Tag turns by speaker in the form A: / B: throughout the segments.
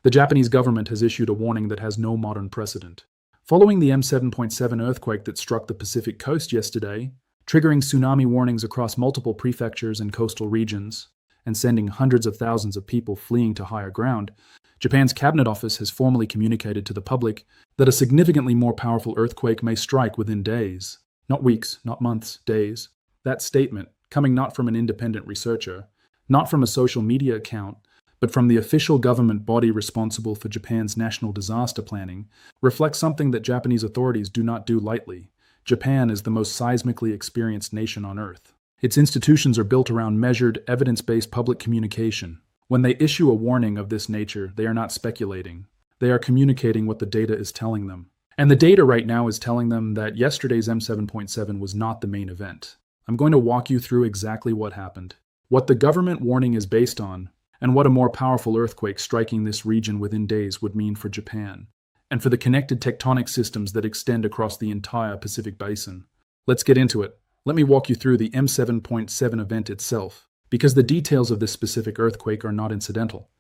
A: The Japanese government has issued a warning that has no modern precedent. Following the M7.7 earthquake that struck the Pacific coast yesterday, triggering tsunami warnings across multiple prefectures and coastal regions, and sending hundreds of thousands of people fleeing to higher ground, Japan's Cabinet Office has formally communicated to the public that a significantly more powerful earthquake may strike within days. Not weeks, not months, days. That statement, coming not from an independent researcher, not from a social media account, but from the official government body responsible for Japan's national disaster planning, reflects something that Japanese authorities do not do lightly. Japan is the most seismically experienced nation on Earth. Its institutions are built around measured, evidence-based public communication. When they issue a warning of this nature, they are not speculating. They are communicating what the data is telling them. And the data right now is telling them that yesterday's M7.7 was not the main event. I'm going to walk you through exactly what happened, what the government warning is based on, and what a more powerful earthquake striking this region within days would mean for Japan, and for the connected tectonic systems that extend across the entire Pacific Basin. Let's get into it. Let me walk you through the M7.7 event itself, because the details of this specific earthquake are not incidental.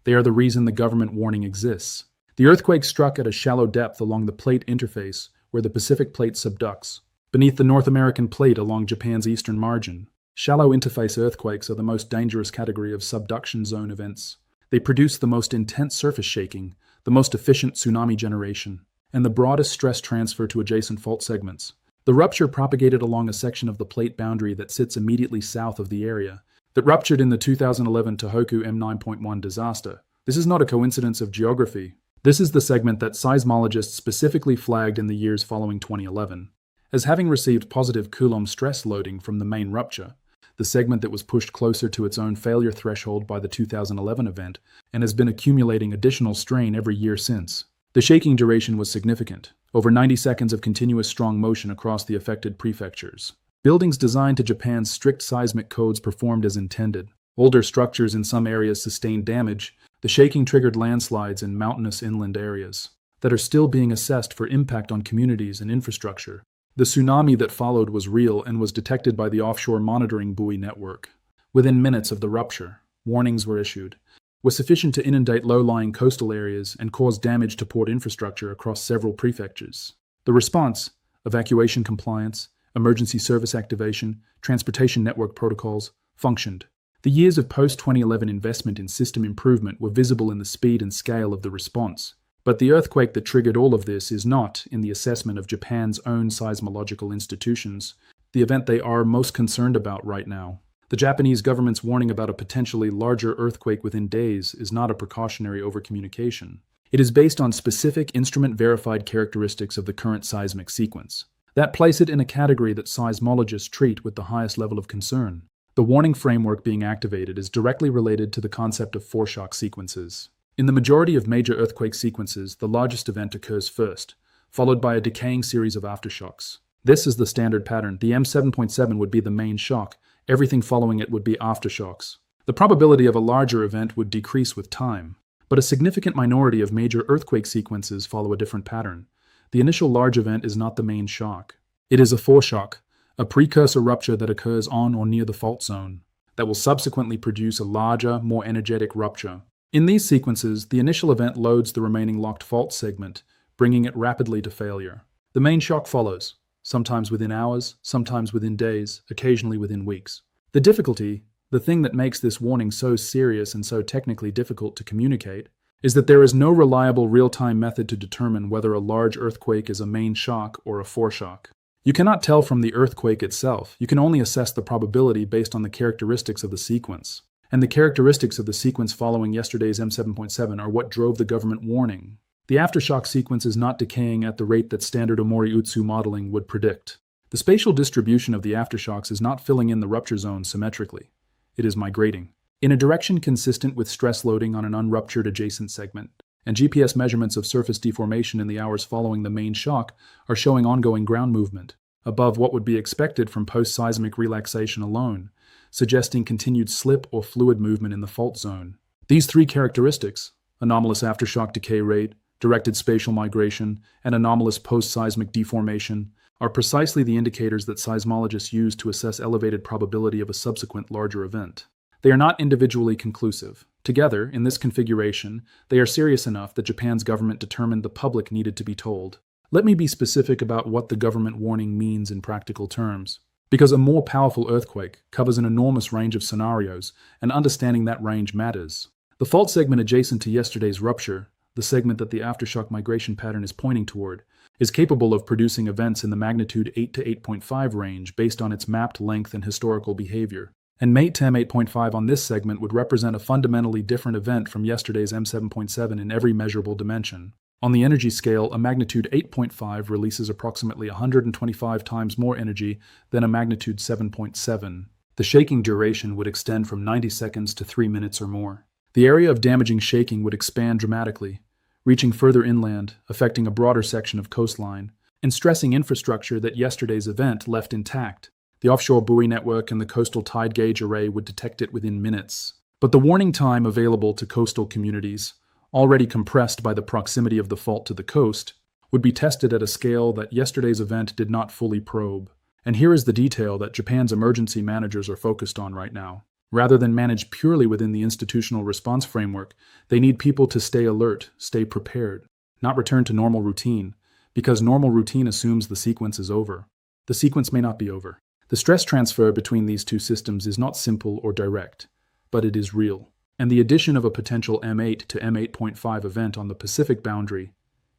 A: They are the reason the government warning exists. The earthquake struck at a shallow depth along the plate interface where the Pacific plate subducts, beneath the North American plate along Japan's eastern margin. Shallow interface earthquakes are the most dangerous category of subduction zone events. They produce the most intense surface shaking, the most efficient tsunami generation, and the broadest stress transfer to adjacent fault segments. The rupture propagated along a section of the plate boundary that sits immediately south of the area that ruptured in the 2011 Tōhoku M9.1 disaster. This is not a coincidence of geography. This is the segment that seismologists specifically flagged in the years following 2011 as having received positive Coulomb stress loading from the main rupture, the segment that was pushed closer to its own failure threshold by the 2011 event and has been accumulating additional strain every year since. The shaking duration was significant, over 90 seconds of continuous strong motion across the affected prefectures. Buildings designed to Japan's strict seismic codes performed as intended. Older structures in some areas sustained damage. The shaking triggered landslides in mountainous inland areas that are still being assessed for impact on communities and infrastructure. The tsunami that followed was real and was detected by the offshore monitoring buoy network. Within minutes of the rupture, warnings were issued, was sufficient to inundate low-lying coastal areas and cause damage to port infrastructure across several prefectures. The response, evacuation compliance, emergency service activation, transportation network protocols, functioned. The years of post-2011 investment in system improvement were visible in the speed and scale of the response. But the earthquake that triggered all of this is not, in the assessment of Japan's own seismological institutions, the event they are most concerned about right now. The Japanese government's warning about a potentially larger earthquake within days is not a precautionary overcommunication. It is based on specific instrument-verified characteristics of the current seismic sequence that place it in a category that seismologists treat with the highest level of concern. The warning framework being activated is directly related to the concept of foreshock sequences. In the majority of major earthquake sequences, the largest event occurs first, followed by a decaying series of aftershocks. This is the standard pattern. The M7.7 would be the main shock. Everything following it would be aftershocks. The probability of a larger event would decrease with time, but a significant minority of major earthquake sequences follow a different pattern. The initial large event is not the main shock. It is a foreshock, a precursor rupture that occurs on or near the fault zone, that will subsequently produce a larger, more energetic rupture. In these sequences, the initial event loads the remaining locked fault segment, bringing it rapidly to failure. The main shock follows, sometimes within hours, sometimes within days, occasionally within weeks. The difficulty, the thing that makes this warning so serious and so technically difficult to communicate, is that there is no reliable real-time method to determine whether a large earthquake is a main shock or a foreshock. You cannot tell from the earthquake itself. You can only assess the probability based on the characteristics of the sequence. And the characteristics of the sequence following yesterday's M7.7 are what drove the government warning. The aftershock sequence is not decaying at the rate that standard Omori-Utsu modeling would predict. The spatial distribution of the aftershocks is not filling in the rupture zone symmetrically. It is migrating in a direction consistent with stress loading on an unruptured adjacent segment, and GPS measurements of surface deformation in the hours following the main shock are showing ongoing ground movement, above what would be expected from post-seismic relaxation alone, suggesting continued slip or fluid movement in the fault zone. These three characteristics, anomalous aftershock decay rate, directed spatial migration, and anomalous post-seismic deformation, are precisely the indicators that seismologists use to assess elevated probability of a subsequent larger event. They are not individually conclusive. Together, in this configuration, they are serious enough that Japan's government determined the public needed to be told. Let me be specific about what the government warning means in practical terms. Because a more powerful earthquake covers an enormous range of scenarios, and understanding that range matters. The fault segment adjacent to yesterday's rupture, the segment that the aftershock migration pattern is pointing toward, is capable of producing events in the magnitude 8 to 8.5 range based on its mapped length and historical behavior. And M7.7 on this segment would represent a fundamentally different event from yesterday's M7.7 in every measurable dimension. On the energy scale, a magnitude 8.5 releases approximately 125 times more energy than a magnitude 7.7. The shaking duration would extend from 90 seconds to 3 minutes or more. The area of damaging shaking would expand dramatically, reaching further inland, affecting a broader section of coastline, and stressing infrastructure that yesterday's event left intact. The offshore buoy network and the coastal tide gauge array would detect it within minutes. But the warning time available to coastal communities, already compressed by the proximity of the fault to the coast, would be tested at a scale that yesterday's event did not fully probe. And here is the detail that Japan's emergency managers are focused on right now. Rather than manage purely within the institutional response framework, they need people to stay alert, stay prepared, not return to normal routine, because normal routine assumes the sequence is over. The sequence may not be over. The stress transfer between these two systems is not simple or direct, but it is real. And the addition of a potential M8 to M8.5 event on the Pacific boundary,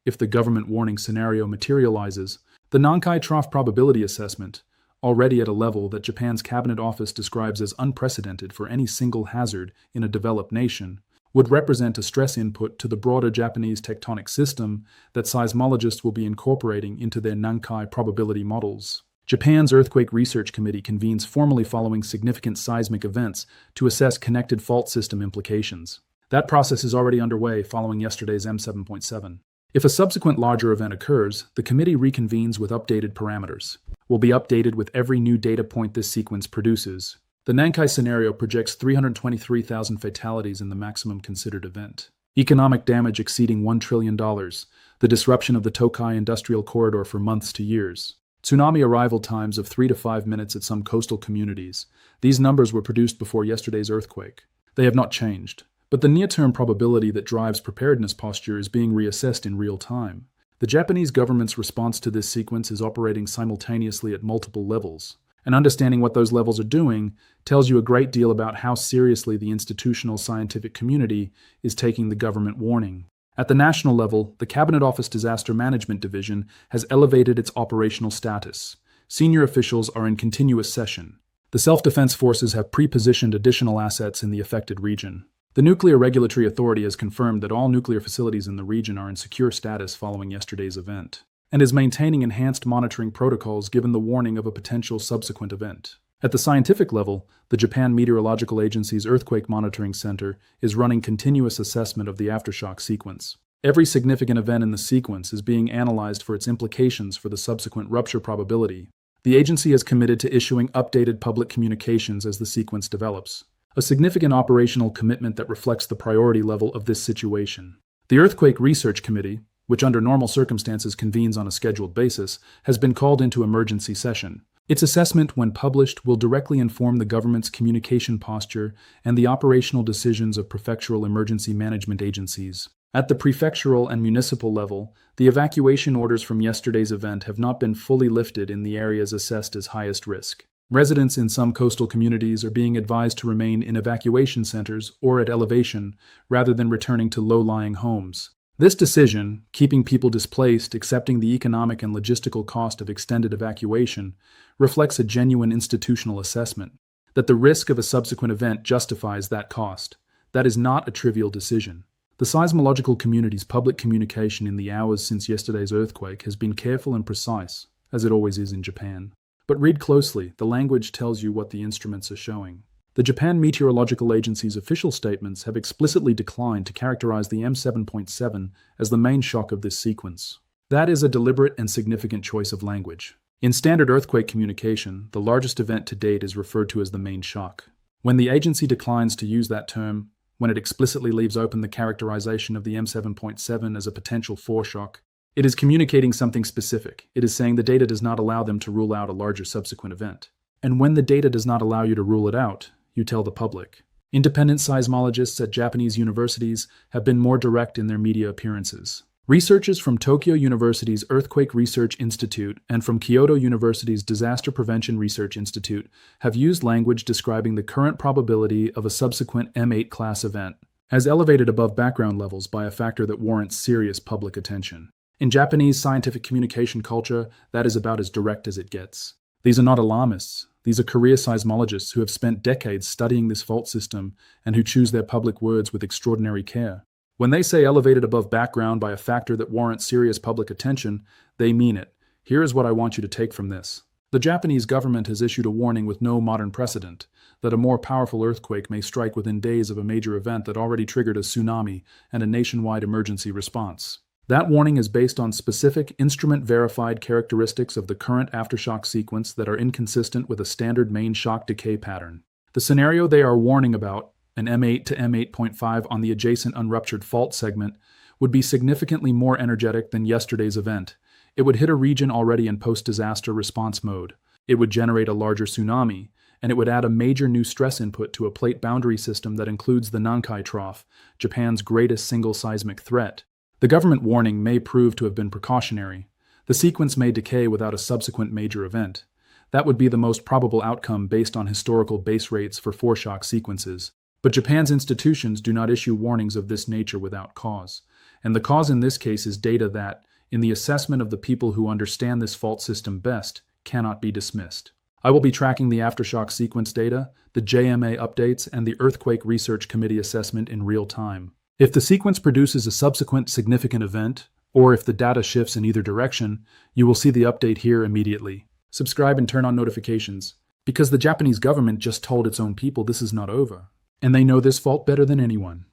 A: if the government warning scenario materializes, the Nankai Trough Probability Assessment, already at a level that Japan's Cabinet Office describes as unprecedented for any single hazard in a developed nation, would represent a stress input to the broader Japanese tectonic system that seismologists will be incorporating into their Nankai probability models. Japan's Earthquake Research Committee convenes formally following significant seismic events to assess connected fault system implications. That process is already underway following yesterday's M7.7. If a subsequent larger event occurs, the committee reconvenes with updated parameters. Will be updated with every new data point this sequence produces. The Nankai scenario projects 323,000 fatalities in the maximum considered event. Economic damage exceeding $1 trillion, the disruption of the Tokai industrial corridor for months to years. Tsunami arrival times of 3 to 5 minutes at some coastal communities. These numbers were produced before yesterday's earthquake. They have not changed, but the near-term probability that drives preparedness posture is being reassessed in real time. The Japanese government's response to this sequence is operating simultaneously at multiple levels, and understanding what those levels are doing tells you a great deal about how seriously the institutional scientific community is taking the government warning. At the national level, the Cabinet Office Disaster Management Division has elevated its operational status. Senior officials are in continuous session. The self-defense forces have pre-positioned additional assets in the affected region. The Nuclear Regulatory Authority has confirmed that all nuclear facilities in the region are in secure status following yesterday's event, and is maintaining enhanced monitoring protocols given the warning of a potential subsequent event. At the scientific level, the Japan Meteorological Agency's Earthquake Monitoring Center is running continuous assessment of the aftershock sequence. Every significant event in the sequence is being analyzed for its implications for the subsequent rupture probability. The agency has committed to issuing updated public communications as the sequence develops, a significant operational commitment that reflects the priority level of this situation. The Earthquake Research Committee, which under normal circumstances convenes on a scheduled basis, has been called into emergency session. Its assessment, when published, will directly inform the government's communication posture and the operational decisions of prefectural emergency management agencies. At the prefectural and municipal level, the evacuation orders from yesterday's event have not been fully lifted in the areas assessed as highest risk. Residents in some coastal communities are being advised to remain in evacuation centers or at elevation rather than returning to low-lying homes. This decision, keeping people displaced, accepting the economic and logistical cost of extended evacuation, reflects a genuine institutional assessment that the risk of a subsequent event justifies that cost. That is not a trivial decision. The seismological community's public communication in the hours since yesterday's earthquake has been careful and precise, as it always is in Japan. But read closely, the language tells you what the instruments are showing. The Japan Meteorological Agency's official statements have explicitly declined to characterize the M7.7 as the main shock of this sequence. That is a deliberate and significant choice of language. In standard earthquake communication, the largest event to date is referred to as the main shock. When the agency declines to use that term, when it explicitly leaves open the characterization of the M7.7 as a potential foreshock, it is communicating something specific. It is saying the data does not allow them to rule out a larger subsequent event. And when the data does not allow you to rule it out, you tell the public. Independent seismologists at Japanese universities have been more direct in their media appearances. Researchers from Tokyo University's Earthquake Research Institute and from Kyoto University's Disaster Prevention Research Institute have used language describing the current probability of a subsequent M8 class event as elevated above background levels by a factor that warrants serious public attention. In Japanese scientific communication culture, that is about as direct as it gets. These are not alarmists. These are career seismologists who have spent decades studying this fault system and who choose their public words with extraordinary care. When they say elevated above background by a factor that warrants serious public attention, they mean it. Here is what I want you to take from this. The Japanese government has issued a warning with no modern precedent that a more powerful earthquake may strike within days of a major event that already triggered a tsunami and a nationwide emergency response. That warning is based on specific instrument-verified characteristics of the current aftershock sequence that are inconsistent with a standard main shock decay pattern. The scenario they are warning about, an M8 to M8.5 on the adjacent unruptured fault segment, would be significantly more energetic than yesterday's event. It would hit a region already in post-disaster response mode. It would generate a larger tsunami, and it would add a major new stress input to a plate boundary system that includes the Nankai Trough, Japan's greatest single seismic threat. The government warning may prove to have been precautionary. The sequence may decay without a subsequent major event. That would be the most probable outcome based on historical base rates for foreshock sequences. But Japan's institutions do not issue warnings of this nature without cause. And the cause in this case is data that, in the assessment of the people who understand this fault system best, cannot be dismissed. I will be tracking the aftershock sequence data, the JMA updates, and the Earthquake Research Committee assessment in real time. If the sequence produces a subsequent significant event, or if the data shifts in either direction, you will see the update here immediately. Subscribe and turn on notifications, because the Japanese government just told its own people this is not over. And they know this fault better than anyone.